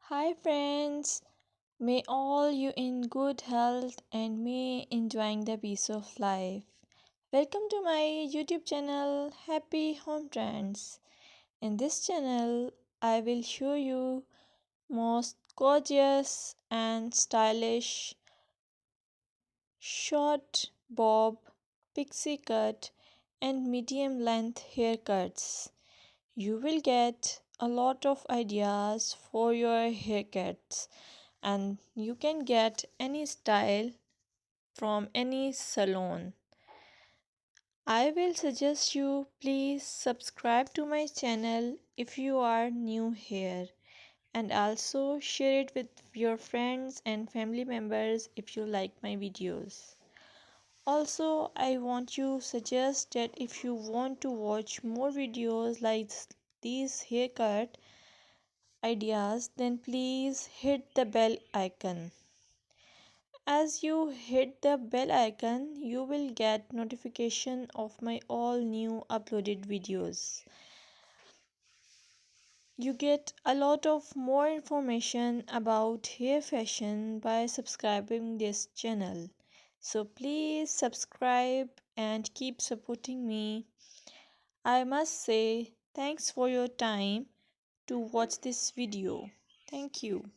Hi friends, may all you in good health and may enjoying the peace of life. Welcome to my YouTube channel Happy Home Trends. In this channel, I will show you most gorgeous and stylish short bob, pixie cut and medium length haircuts. You will get a lot of ideas for your haircuts and you can get any style from any salon. I will suggest you please subscribe to my channel if you are new here and also share it with your friends and family members if you like my videos. Also, I want to suggest that if you want to watch more videos like these haircut ideas, then please hit the bell icon. As you hit the bell icon, you will get notification of my all new uploaded videos. You get a lot of more information about hair fashion by subscribing this channel. So please subscribe and keep supporting me. I must say thanks for your time to watch this video. Thank you.